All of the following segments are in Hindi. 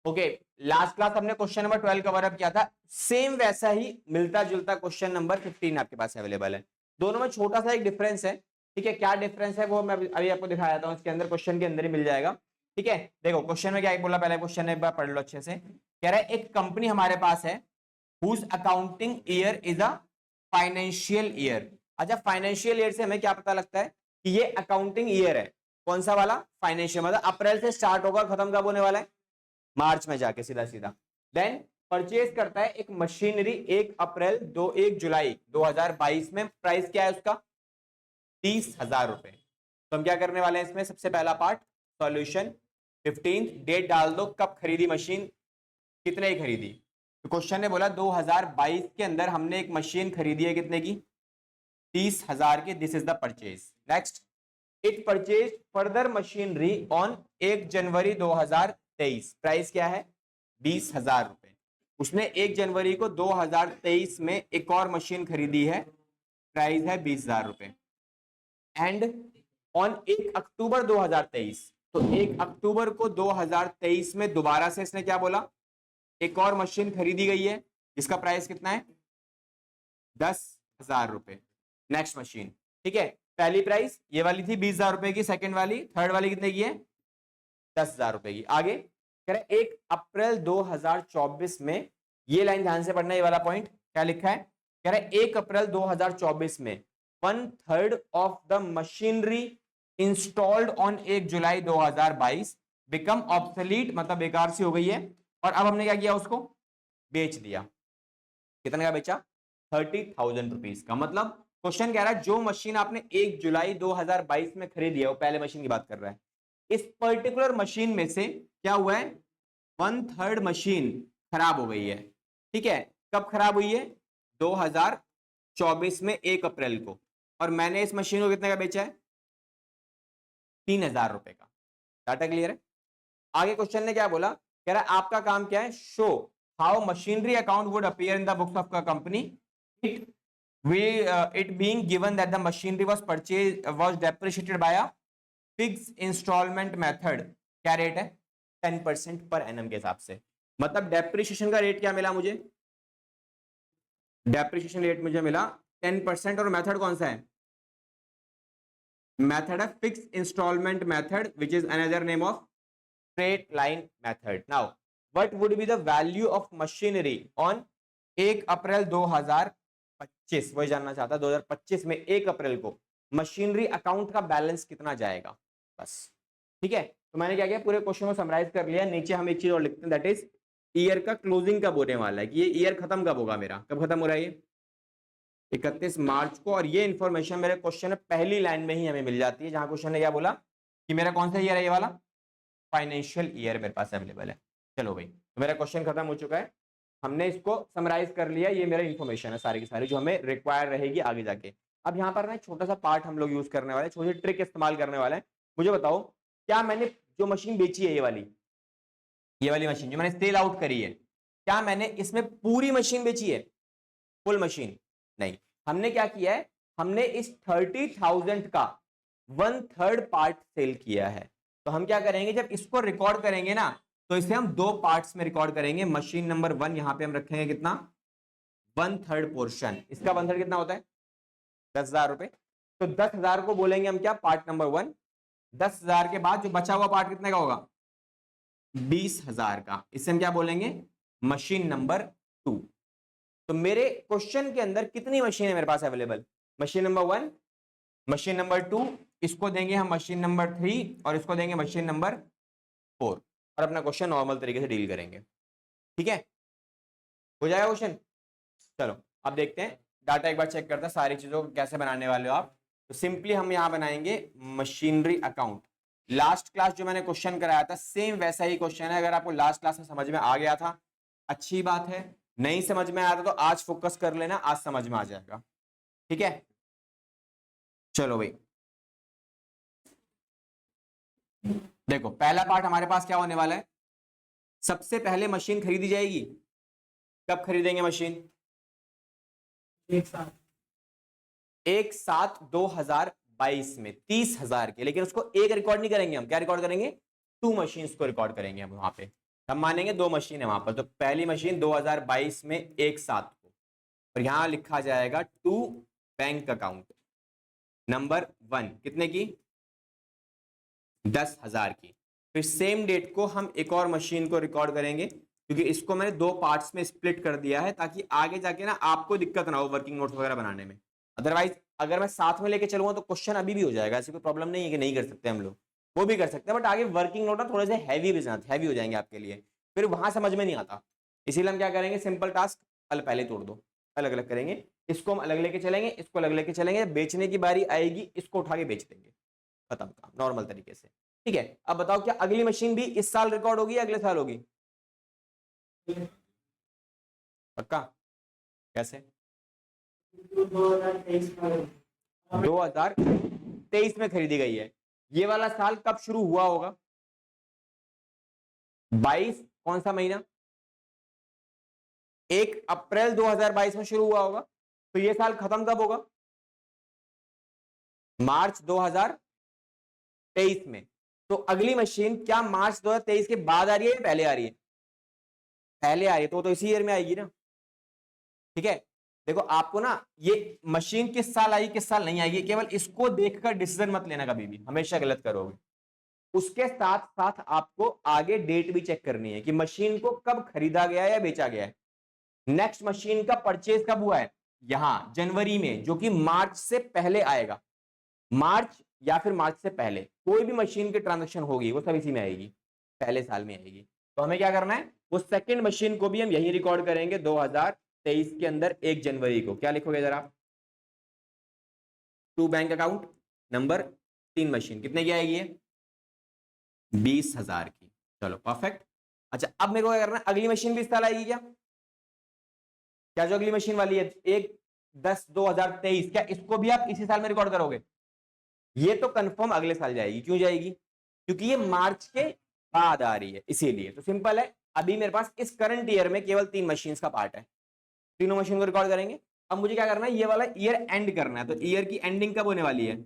ओके, लास्ट क्लास हमने क्वेश्चन नंबर 12 कवर अप किया था, सेम वैसा ही मिलता जुलता क्वेश्चन नंबर 15 आपके पास अवेलेबल है। दोनों में छोटा सा एक डिफरेंस है, ठीक है। क्या डिफरेंस है वो मैं अभी आपको दिखा देता हूँ, इसके अंदर क्वेश्चन के अंदर ही मिल जाएगा, ठीक है। देखो क्वेश्चन में क्या बोला, पहले क्वेश्चन एक बार पढ़ लो अच्छे से। कह रहा है एक कंपनी हमारे पास है whose accounting year is a financial year। अच्छा, फाइनेंशियल ईयर से हमें क्या पता लगता है कि ये अकाउंटिंग ईयर है, कौन सा वाला, फाइनेंशियल, मतलब अप्रैल से स्टार्ट होगा, खत्म कब होने वाला है, मार्च में जाके सीधा सीधा। देन परचेज करता है एक मशीनरी 1 जुलाई 2022 में, प्राइस क्या है उसका, 30,000 रुपए। तो हम क्या करने वाले हैं इसमें, सबसे पहला पार्ट सॉल्यूशन, 15 डेट डाल दो, कब खरीदी मशीन, कितने की खरीदी। तो क्वेश्चन ने बोला 2022 के अंदर हमने एक मशीन खरीदी है, कितने की, 30,000 की, this is the purchase. Next, it purchase further machinery on 1 January 2023, price क्या है, 20,000 रुपए। उसने 1 जनवरी को 2023 में एक और मशीन खरीदी है, प्राइस है 20,000 रुपए। एंड ऑन 1 अक्टूबर 2023, तो 1 अक्टूबर को 2023 में दोबारा से इसने क्या बोला, एक और मशीन खरीदी गई है, जिसका प्राइस कितना है, 10,000 रुपए। नेक्स्ट मशीन, ठीक है, पहली प्राइस ये वाली थी 20,000 रुपए की, सेकंड वाली, थर्ड वाली कितने की है, 10,000 रुपए की। आगे कह रहे 1 अप्रैल 2024 में, ये लाइन ध्यान से पढ़ना, ये वाला पॉइंट क्या लिखा है, कह रहे 1 अप्रैल 2024 में 1/3 of the machinery installed on 1 July 2022 become obsolete, मतलब बेकार सी हो गई है, और अब हमने क्या किया, उसको बेच दिया। कितने का बेचा, 30,000 रुपीज का। मतलब क्वेश्चन कह रहा है जो मशीन आपने 1 जुलाई 2022 में खरीदी है, वो पहले मशीन की बात कर रहा है, इस पर्टिकुलर मशीन में से क्या हुआ है, 1/3 मशीन खराब हो गई है, ठीक है। कब खराब हुई है, 2024 में 1 अप्रैल को, और मैंने इस मशीन को कितने का बेचा है, 3,000 रुपए का। डाटा क्लियर है। आगे क्वेश्चन ने क्या बोला, कह रहा है आपका काम क्या है, show how machinery account would appear in the books of the company, it being given that the machinery was purchased was depreciated by a fixed installment method। क्या रेट है, 10% पर एनम के हिसाब से। मतलब डेप्रिसिएशन का रेट क्या मिला मुझे, डेप्रिसिएशन रेट मुझे मिला 10%, और मेथड कौन सा है, मेथड है fixed installment method, which is another name of straight line method. Now what would be the value of machinery on 1 April 2025, वही जानना चाहता, 2025 में 1 अप्रैल को मशीनरी अकाउंट का बैलेंस कितना जाएगा, बस, ठीक है। तो मैंने क्या किया, पूरे क्वेश्चन को समराइज कर लिया। नीचे हम एक चीज और लिखते हैं, दैट इज ईयर का क्लोजिंग कब होने वाला है, कि ये ईयर खत्म कब होगा मेरा, कब खत्म हो रहा है ये, 31 मार्च को। और ये इंफॉर्मेशन मेरे क्वेश्चन में पहली लाइन में ही हमें मिल जाती है, जहां क्वेश्चन ने क्या बोला कि मेरा कौन सा ईयर है, ये वाला फाइनेंशियल ईयर मेरे पास अवेलेबल है। चलो भाई, तो मेरा क्वेश्चन खत्म हो चुका है, हमने इसको समराइज कर लिया, ये मेरा इन्फॉर्मेशन है सारी की सारी जो हमें रिक्वायर रहेगी आगे जाके। अब यहाँ पर ना छोटा सा पार्ट हम लोग यूज करने वाले, छोटी ट्रिक इस्तेमाल करने वाले हैं। मुझे बताओ, क्या मैंने जो मशीन बेची है, ये वाली मशीन जो मैंने सेल आउट करी है, क्या मैंने इसमें पूरी मशीन बेची है, फुल मशीन नहीं। हमने क्या किया है, हमने इस 30,000 का 1/3 पार्ट सेल किया है। तो हम क्या करेंगे, जब इसको रिकॉर्ड करेंगे ना, तो इसे हम 2 पार्ट्स में रिकॉर्ड करेंगे। मशीन नंबर 1 यहां पे हम रखेंगे कितना, 1/3 पोर्शन, इसका 1/3 कितना होता है, 10,000 रुपए। तो 10,000 को बोलेंगे हम क्या, पार्ट नंबर 1। 10,000 के बाद जो बचा हुआ पार्ट कितने का होगा, 20,000 का, इसे हम क्या बोलेंगे, मशीन नंबर 2। तो मेरे क्वेश्चन के अंदर कितनी मशीन है मेरे पास available, machine number 1, machine number 2, इसको देंगे हम मशीन नंबर 3, और इसको देंगे मशीन नंबर 4, और अपना क्वेश्चन नॉर्मल तरीके से डील करेंगे, ठीक है। हो जाएगा क्वेश्चन। चलो अब देखते हैं, डाटा एक बार चेक करते हैं सारी चीजों को कैसे बनाने वाले हो आप। तो सिंपली हम यहां बनाएंगे मशीनरी अकाउंट। लास्ट क्लास जो मैंने क्वेश्चन कराया था, सेम वैसा ही क्वेश्चन है। अगर आपको लास्ट क्लास में समझ में आ गया था, अच्छी बात है, नहीं समझ में आया था तो आज फोकस कर लेना, आज समझ में आ जाएगा, ठीक है। चलो भाई, देखो पहला पार्ट हमारे पास क्या होने वाला है, सबसे पहले मशीन खरीदी जाएगी, कब खरीदेंगे मशीन, एक साथ 2022 में 30,000 के। लेकिन उसको एक रिकॉर्ड नहीं करेंगे हम, क्या रिकॉर्ड करेंगे, 2 मशीन्स को रिकॉर्ड करेंगे हम वहां पे, हम मानेंगे 2 मशीन है वहां पर, तो पहली मशीन 2022 में एक साथ को, और यहां लिखा जाएगा टू बैंक अकाउंट नंबर 1 कितने की 10,000 की। फिर सेम डेट को हम एक और मशीन को रिकॉर्ड करेंगे, क्योंकि इसको मैंने 2 पार्ट्स में स्प्लिट कर दिया है ताकि आगे जाके ना आपको दिक्कत ना हो वर्किंग नोट्स वगैरह बनाने में। अदरवाइज अगर मैं साथ में लेके चलूंगा तो क्वेश्चन अभी भी हो जाएगा, ऐसी कोई प्रॉब्लम नहीं है कि नहीं कर सकते हम लोग, वो भी कर सकते हैं, बट आगे वर्किंग नोट ना थोड़े से हैवी हो जाएंगे आपके लिए, फिर वहां समझ में नहीं आता। इसीलिए हम क्या करेंगे, सिंपल टास्क पहले तोड़ दो, अलग अलग करेंगे, इसको हम अलग लेके चलेंगे, इसको अलग लेके चलेंगे, बेचने की बारी आएगी इसको उठा के बेच देंगे, खत्म काम नॉर्मल तरीके से। ठीक है, अब बताओ क्या अगली मशीन भी इस साल रिकॉर्ड होगी या अगले साल होगी? पक्का? कैसे? 2023 में खरीदी गई है, ये वाला साल कब शुरू हुआ होगा? 22 कौन सा महीना? 1 अप्रैल 2022 में शुरू हुआ होगा, तो ये साल खत्म कब होगा? मार्च 2023 में। तो अगली मशीन क्या मार्च 2023 के बाद आ रही है या पहले आ रही है? पहले आ रही है, तो इसी ईयर में आएगी ना। ठीक है, देखो आपको ना ये मशीन किस साल आई किस साल नहीं आएगी, केवल इसको देखकर डिसीजन मत लेना, कभी भी हमेशा गलत करोगे। उसके साथ साथ आपको आगे डेट भी चेक करनी है कि मशीन को कब खरीदा गया या बेचा गया है। नेक्स्ट मशीन का परचेज कब हुआ है? यहां जनवरी में, जो कि मार्च से पहले आएगा। मार्च या फिर मार्च से पहले कोई भी मशीन की ट्रांजेक्शन होगी वो सब इसी में आएगी, पहले साल में आएगी। तो हमें क्या करना है, वो सेकंड मशीन को भी हम यही रिकॉर्ड करेंगे 2023 के अंदर 1 जनवरी को। क्या लिखोगे जरा? To bank account number 3 machine कितने की आएगी? 20,000 की। चलो परफेक्ट। अच्छा अब मेरे को क्या करना है, अगली मशीन भी इस साल आएगी क्या? क्या जो अगली मशीन वाली है 1/10/2023, क्या इसको भी आप इसी साल में रिकॉर्ड करोगे? ये तो कंफर्म अगले साल जाएगी। क्यों जाएगी? क्योंकि ये मार्च के बाद आ रही है, इसीलिए। तो सिंपल है, अभी मेरे पास इस करंट ईयर में केवल 3 मशीन्स का पार्ट है, तीनों मशीन को रिकॉर्ड करेंगे। अब मुझे क्या करना है, ये वाला ईयर एंड करना है, तो ईयर की एंडिंग कब होने वाली है?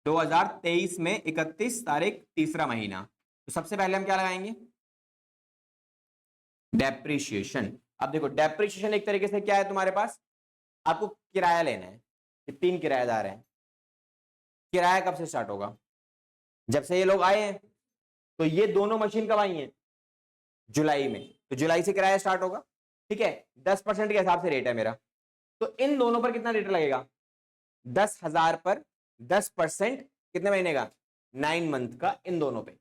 2023 में 31 तारीख, तीसरा महीना। तो सबसे पहले हम क्या लगाएंगे? डेप्रिशिएशन। अब देखो डेप्रिशिएशन एक तरीके से क्या है, तुम्हारे पास आपको किराया लेना है, 3 किराएदार हैं, किराया कब से स्टार्ट होगा? जब से ये लोग आए हैं। तो ये दोनों मशीन कब आई हैं? जुलाई में, तो जुलाई से किराया स्टार्ट होगा। ठीक है, 10% के हिसाब से रेट है मेरा, तो इन दोनों पर कितना रेट लगेगा? 10,000 पर 10% कितने महीने का? 9 मंथ का, इन दोनों पे।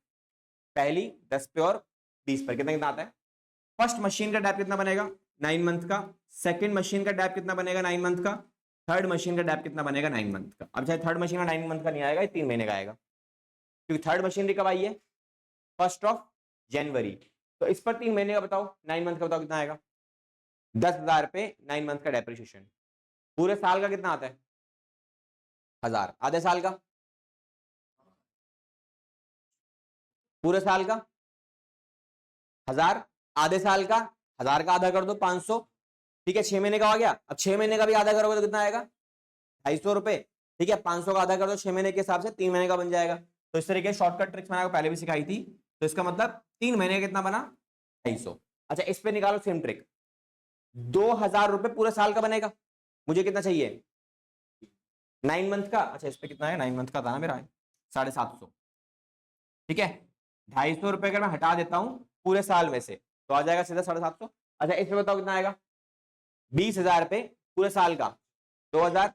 पहली 10 पे और 20 पर कितना कितना आता है? फर्स्ट मशीन का डैप कितना बनेगा? 9 मंथ का। सेकंड मशीन का डैप कितना बनेगा? 9 मंथ का। थर्ड मशीन का डैप कितना बनेगा? 9 मंथ का। अब चाहे थर्ड मशीन का 9 मंथ का नहीं आएगा, 3 महीने का आएगा, क्योंकि थर्ड मशीनरी कब आई है? 1 जनवरी। तो इस पर 3 महीने का बताओ, 9 मंथ का बताओ कितना आएगा? 10,000 पे 9 मंथ का डेप्रिसिएशन। पूरे साल का कितना आता है? 1,000। आधे साल का? पूरे साल का 1,000। आधे साल का 1,000 का आधा कर दो 500। ठीक है, 6 महीने का हो गया। अब 6 महीने का भी आधा करोगे तो कितना आएगा? 250 रुपए। ठीक है, 500 का आधा कर दो 6 महीने के हिसाब से, 3 महीने का बन जाएगा। तो इस तरीके शॉर्टकट ट्रिक्स मैंने आपको पहले भी सिखाई थी। तो इसका मतलब 3 महीने का कितना बना? 250। अच्छा इस पे निकालो सेम ट्रिक। 2,000 रुपए पूरे साल का बनेगा, मुझे कितना चाहिए? 9 मंथ का। अच्छा इस पे कितना है? 9 मंथ का था ना मेरा, 750। ठीक है, 250 रुपए अगर मैं हटा देता हूं पूरे साल में से तो आ जाएगा सीधा 750। अच्छा इस पे बताओ कितना आएगा? 20,000 पे पूरे साल का, 2,000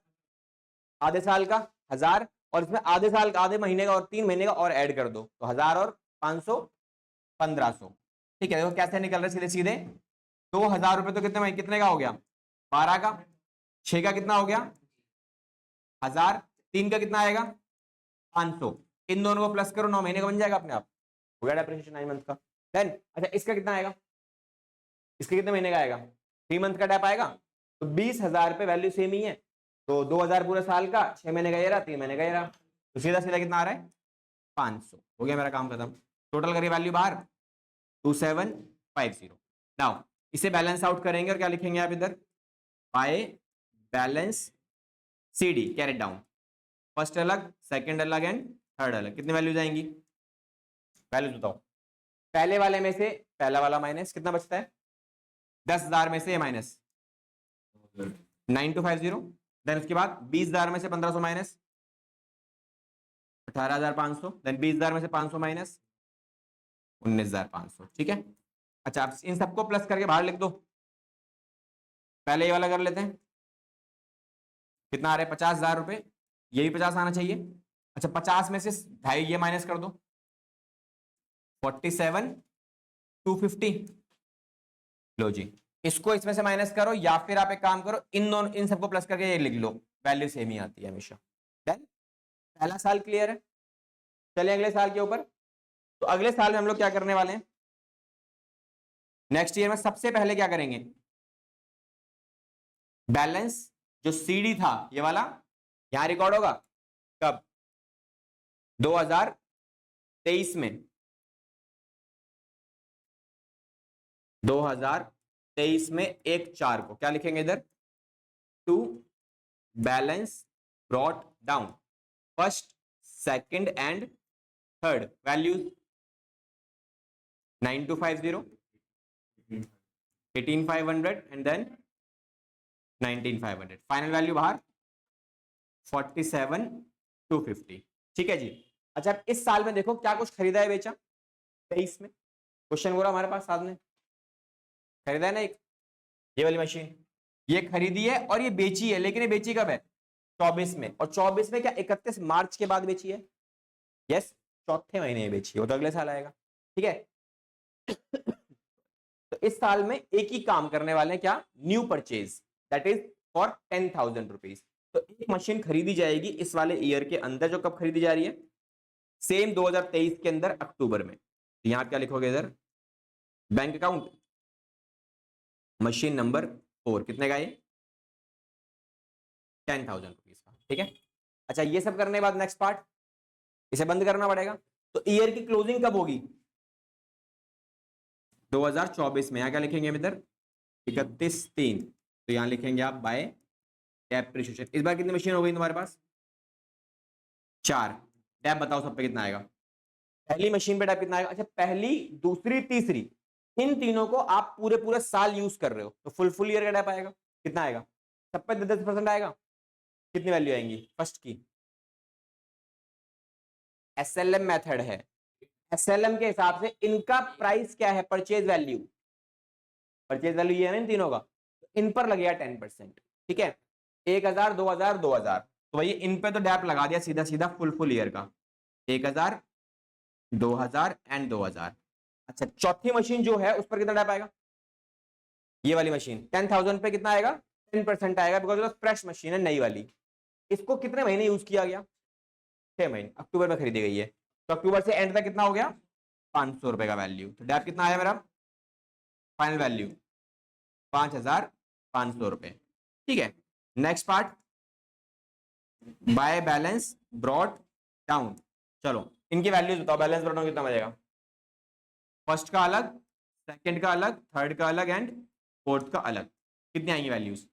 आधे साल का 1,000, और इसमें आधे साल का, आधे महीने का और 3 महीने का और ऐड कर दो, तो 1,000 और 500 1,500। ठीक है, देखो कैसे निकल रहे सीधे सीधे। 2,000 रुपए तो कितने कितने का हो गया? 12 का। 6 का कितना हो गया? 1,000। 3 का कितना आएगा? 500। इन दोनों को प्लस करो, 9 महीने का बन जाएगा अपने आप, हो गया डेप्रिसिएशन 9 मंथ का। देन अच्छा इसका कितना आएगा? इसके कितने महीने का आएगा? 3 मंथ का डेप आएगा। तो 20,000 पे वैल्यू सेम ही है, तो 2,000 पूरे साल का, 6 महीने का ये रहा, 3 महीने का ये रहा, तो सीधा सीधा कितना आ रहा है? 500। हो गया मेरा काम खत्म। टोटल करिए वैल्यू बाहर 2750। नाउ इसे बैलेंस आउट करेंगे और क्या लिखेंगे आप इधर? By balance CD carried down. First अलग, सेकंड अलग एंड थर्ड अलग, कितनी वैल्यू जाएंगी? वैल्यू बताओ। पहले वाले में से पहला वाला माइनस, कितना बचता है 10,000 में से माइनस 9250, देन उसके बाद 20,000 में से 1500 माइनस 18,500, देन 20,000 में से 500 माइनस 19,500। ठीक है, अच्छा आप इन सबको प्लस करके बाहर लिख दो। पहले ये वाला कर लेते हैं, कितना आ रहा है 50,000 रुपए, ये भी 50 आना चाहिए। अच्छा 50 में से ढाई ये माइनस कर दो, 47,250। लो जी, इसको इसमें से माइनस करो, या फिर आप एक काम करो, इन दोनों इन सबको प्लस करके ये लिख लो, वैल्यू सेम ही आती है हमेशा। डन, पहला साल क्लियर है। चलिए अगले साल के ऊपर। तो अगले साल में हम लोग क्या करने वाले हैं, नेक्स्ट ईयर में सबसे पहले क्या करेंगे, बैलेंस जो सीडी था ये वाला यहां रिकॉर्ड होगा कब, 2023 में, 2023 में 1/4 को क्या लिखेंगे इधर, to balance brought down first second and third values 9250, 18,500 and then 19,500, final value बाहर 47,250। ठीक है जी। अच्छा इस साल में देखो क्या कुछ खरीदा है बेचा 23 में, क्वेश्चन बोला हमारे पास साथ में, खरीदा है ना एक ये वाली मशीन, ये खरीदी है और ये बेची है, लेकिन ये बेची कब है 24 में, और 24 में क्या 31 मार्च के बाद बेची है, यस चौथे महीने बेची है, वो तो अगले साल आएगा। ठीक है तो इस साल में एक ही काम करने वाले हैं, क्या, new purchase, that is for 10,000 rupees. तो एक मशीन खरीदी जाएगी इस वाले ईयर के अंदर, जो कब खरीदी जा रही है, सेम 2023 के अंदर अक्टूबर में। तो यहां क्या लिखोगे इधर, बैंक अकाउंट मशीन नंबर 4, कितने का ये 10,000 रुपीज का। ठीक है, अच्छा ये सब करने के बाद नेक्स्ट पार्ट, इसे बंद करना पड़ेगा। तो ईयर की क्लोजिंग कब होगी 2024 में, यहां क्या लिखेंगे हम इधर 31/3, तो यहां लिखेंगे आप बाय डेप्रिसिएशन। इस बार कितनी मशीन हो गई तुम्हारे पास 4, डेप बताओ सब पे कितना आएगा, पहली मशीन पे डेप कितना आएगा, अच्छा पहली दूसरी तीसरी इन तीनों को आप पूरे पूरे साल यूज कर रहे हो, तो फुल ईयर का डेप आएगा, कितना आएगा सब पे 10% आएगा, कितनी वैल्यू आएंगी फर्स्ट की, एसएलएम मेथड है, एसएलएम के हिसाब से इनका प्राइस क्या है परचेज वैल्यू, परचेज वैल्यू ये है ना इन तीनों का, तो इन पर लगेगा 10%। ठीक है 1,000 2,000 2,000, तो भाई इन पे तो डैप लगा दिया सीधा सीधा फुल ईयर का, 1,000 2,000 एंड 2,000। अच्छा चौथी मशीन जो है उस पर कितना डैप आएगा, ये वाली मशीन 10,000 पे कितना आएगा 10% आएगा, बिकॉज फ्रेश मशीन है नई वाली। इसको कितने महीने यूज किया गया 6 महीने, अक्टूबर में खरीदी गई है, तो अक्टूबर से एंड तक कितना हो गया 500 रुपए का वैल्यू, तो डैप कितना आया मेरा फाइनल वैल्यू 5,500 रुपए। ठीक है next part, by balance brought down, चलो इनकी वैल्यूज बताओ, बैलेंस ब्रॉट डाउन कितना बचेगा, फर्स्ट का अलग, सेकंड का अलग, थर्ड का अलग एंड फोर्थ का अलग, कितनी आएंगी वैल्यूज,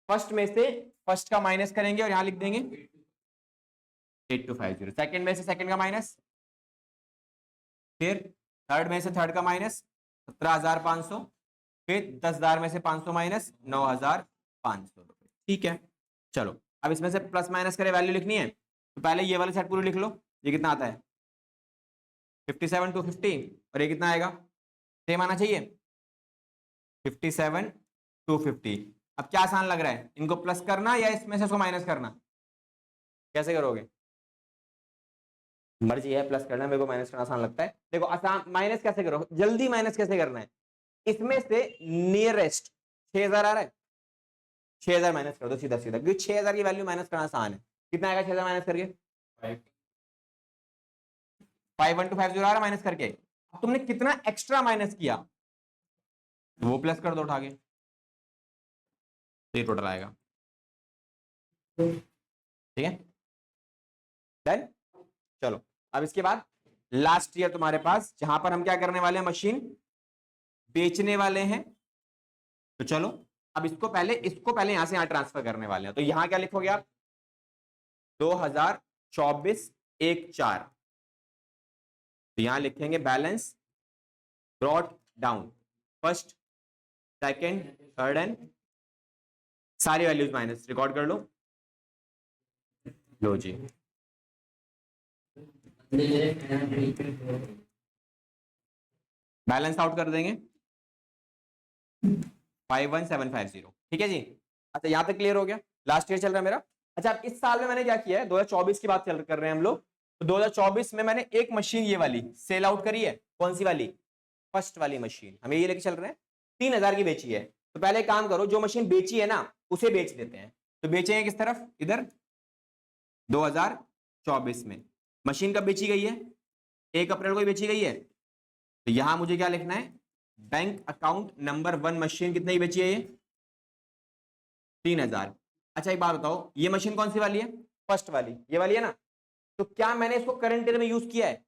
फर्स्ट में से फर्स्ट का माइनस करेंगे और यहां लिख देंगे 8250, सेकंड में से सेकंड का माइनस, फिर थर्ड में से थर्ड का माइनस 17,500, फिर 10,000 में से 500 माइनस 9,500 रुपए। ठीक है चलो अब इसमें से प्लस माइनस करे वैल्यू लिखनी है, तो पहले ये वाले सेट पूरी लिख लो, ये कितना आता है 57,250, और ये कितना आएगा सेम आना चाहिए 57,250। अब क्या आसान लग रहा है, इनको प्लस करना या इसमें से इसको माइनस करना, कैसे करोगे, मर्जी है प्लस करना, मेरे को माइनस करना आसान लगता है। देखो आसान, माइनस कैसे करो, जल्दी माइनस कैसे करना है, इसमें से नियरेस्ट 6,000 आ रहा है, 6,000 माइनस कर दो सीधा सीधा, क्योंकि 6,000 की वैल्यू माइनस करना आसान है, कितना आएगा 6,000 माइनस करके 5,1,2,5,0 आ रहा माइनस करके। अब तुमने कितना एक्स्ट्रा माइनस किया वो प्लस कर दो उठा के, ये टोटल आएगा। ठीक है डन, चलो अब इसके बाद लास्ट ईयर तुम्हारे पास, जहां पर हम क्या करने वाले हैं मशीन बेचने वाले हैं, तो चलो अब इसको पहले यहां से यहां ट्रांसफर करने वाले हैं, तो यहां क्या लिखोगे आप 2024 1/4, तो यहां लिखेंगे balance brought down, first, second, third and सारी वैल्यूज माइनस, रिकॉर्ड कर लो। लो जी, बैलेंस आउट कर देंगे 51750। ठीक है जी। अच्छा यहां तक क्लियर हो गया। लास्ट ईयर चल रहा है मेरा। अच्छा अब इस साल में मैंने क्या किया है, 2024 की बात कर रहे हैं हम लोग। तो 2024 में मैंने एक मशीन ये वाली सेल आउट करी है। कौन सी वाली? फर्स्ट वाली मशीन। हमें ये लेके चल रहे हैं, 3000 की बेची है। तो पहले काम करो, जो मशीन बेची है ना उसे बेच देते हैं। तो बेचेंगे किस तरफ? इधर 2024 में। मशीन कब बेची गई है? 1 अप्रैल को बेची गई है। तो यहां मुझे क्या लिखना है? बैंक अकाउंट नंबर 1 मशीन कितने की बेची है? ये 3000। अच्छा एक बात बताओ, ये मशीन कौन सी वाली है? फर्स्ट वाली, ये वाली है ना। तो क्या मैंने इसको करंट ईयर में यूज किया है?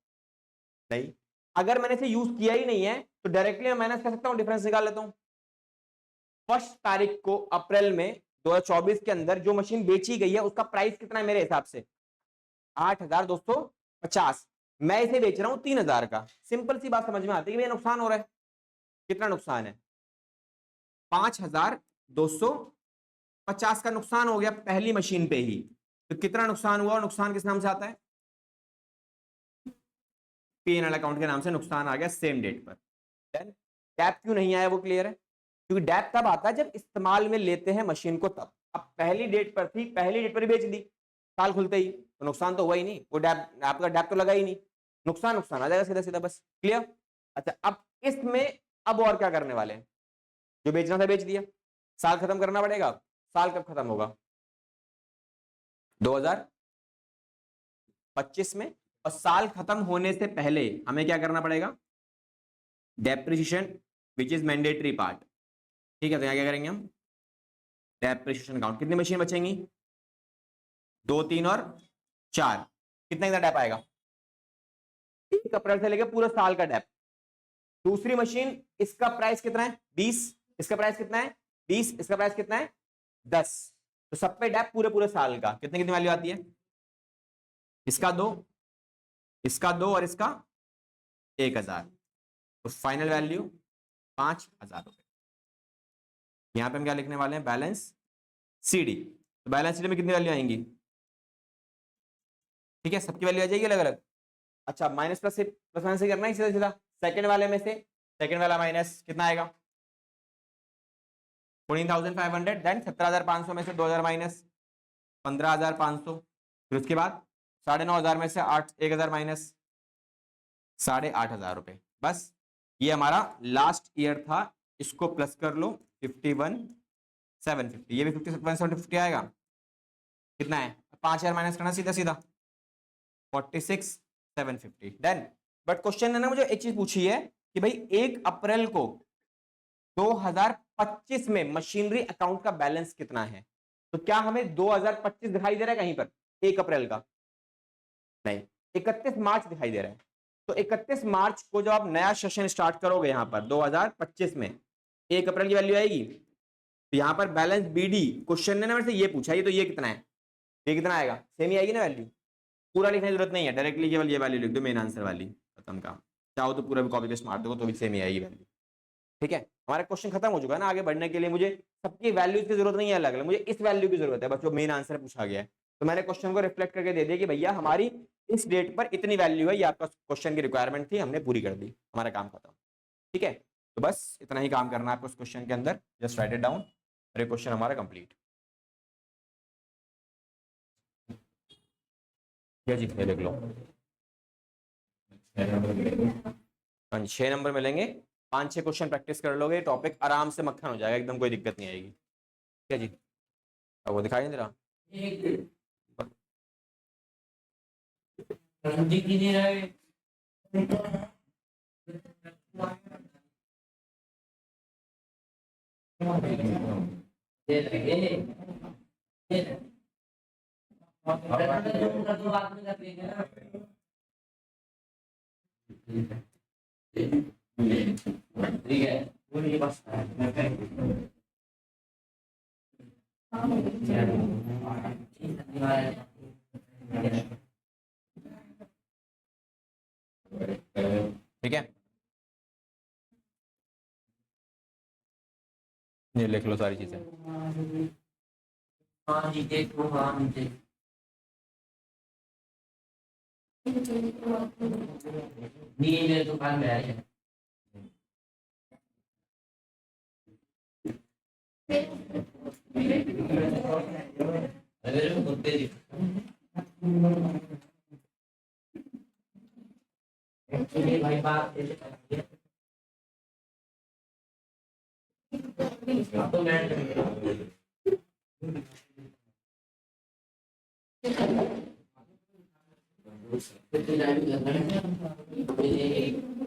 नहीं। अगर मैंने इसे यूज किया ही नहीं है तो डायरेक्टली मैं माइनस कर सकता हूं, डिफरेंस निकाल लेता हूं। फर्स्ट तारीख को अप्रैल में 2024 के अंदर जो मशीन बेची गई है उसका प्राइस कितना है मेरे हिसाब से? 8250। मैं इसे बेच रहा हूं 3000 का। सिंपल सी बात समझ में आती है कि ये नुकसान हो रहा है। कितना नुकसान है? 5250 का नुकसान हो गया पहली मशीन पे ही। तो कितना नुकसान हुआ? और नुकसान किस नाम से आता है? P&L अकाउंट के नाम से नुकसान आ गया सेम डेट पर। देन डैप क्यों नहीं आया वो क्लियर है, क्योंकि डैप तब आता है जब इस्तेमाल में लेते हैं मशीन को तब। अब पहली डेट पर थी, पहली डेट पर ही बेच दी साल खुलते ही, तो नुकसान तो हुआ ही नहीं। वो डैप, आपका डैप तो लगा ही नहीं। नुकसान नुकसान आ जाएगा सीधा सीधा, बस क्लियर। अच्छा अब इसमें अब और क्या करने वाले हैं? जो बेचना था बेच दिया, साल खत्म करना पड़ेगा। साल कब खत्म होगा? 2025 में। और साल खत्म होने से पहले हमें क्या करना पड़ेगा? Depreciation which is mandatory part. ठीक है, तो यहां क्या करेंगे हम? Depreciation account. कितनी मशीन बचेंगी? 2, 3 और 4। कितना डेप आएगा? 1 अप्रैल से लेकर पूरा साल का डेप। दूसरी मशीन, इसका प्राइस कितना है? 20। इसका प्राइस कितना है? 20। इसका प्राइस कितना है? 10। तो सब पे डेप पूरे पूरे साल का कितनी कितनी वैल्यू आती है? इसका 2, इसका 2 और इसका 1000। तो फाइनल वैल्यू 5000 रुपए। यहां पे हम क्या लिखने वाले हैं? Balance CD. तो बैलेंस सीडी में कितनी वैल्यू आएंगी? ठीक है, सबकी वैल्यू आ जाएगी अलग अलग। अच्छा माइनस प्लस से प्लस माइनस से करना है सीधा सीधा। सेकंड वाले में से सेकंड वाला माइनस कितना आएगा? 14,500। देन 17,500 में से 2000 माइनस 15,500। फिर उसके बाद 9,500 में से 1000 माइनस 8,500 रुपए। बस ये हमारा लास्ट ईयर था। इसको प्लस कर लो 51,750। ये भी 51,750 आएगा। कितना है? 5,000 माइनस करना सीधा सीधा, 46,750। डन। बट क्वेश्चन ने ना मुझे एक चीज पूछी है कि भाई 1 अप्रैल को 2025 में मशीनरी अकाउंट का बैलेंस कितना है? तो क्या हमें 2025 दिखाई दे रहा है कहीं पर 1 अप्रैल का? नहीं, 31 मार्च दिखाई दे रहा है। तो 31 मार्च को जब आप नया सेशन स्टार्ट करोगे यहां पर 2025 में 1 अप्रैल की वैल्यू आएगी। तो यहां पर बैलेंस बीडी, क्वेश्चन ने ना मेरे से ये पूछा है, तो ये कितना है? ये कितना आएगा? सेम ही आएगी ना वैल्यू। पूरा लिखने की जरूरत नहीं है, डायरेक्टली केवल ये वैल्यू लिख दो, मेन आंसर वाली, खत्म काम। चाहो तो पूरा भी कॉपी पेस्ट मार दो तो भी सेम ही आएगी वैल्यू। ठीक है, हमारा क्वेश्चन खत्म हो चुका है ना। आगे बढ़ने के लिए मुझे सबकी वैल्यूज की जरूरत नहीं है अलग अलग, मुझे इस वैल्यू की जरूरत है बस, जो मेन आंसर पूछा गया है। तो मैंने क्वेश्चन को रिफ्लेक्ट करके दे दिया कि भैया हमारी इस डेट पर इतनी वैल्यू है, ये आपका क्वेश्चन की रिक्वायरमेंट थी, हमने पूरी कर दी, हमारा काम खत्म। ठीक है, तो बस इतना ही काम करना है आपको इस क्वेश्चन के अंदर। जस्ट राइट इट डाउन, और ये क्वेश्चन हमारा कंप्लीट। क्या जी, देख लो 6 नंबर मिलेंगे। 5-6 क्वेश्चन प्रैक्टिस कर लोगे, टॉपिक आराम से मक्खन हो जाएगा एकदम, कोई दिक्कत नहीं आएगी। ठीक है जी, अब वो दिखाई नहीं दे रहा। दिख ही नहीं रहा है। ठीक है, बस ठीक है। ये लिख लो सारी चीजें। हाँ जी देखो, हाँ मुझे नहीं, मेरे दुकान में है। अरे वो कुत्ते जी एक्चुअली भाई बात ऐसे करती है। अब तो मैं कुछ लाइव कर रहे हैं।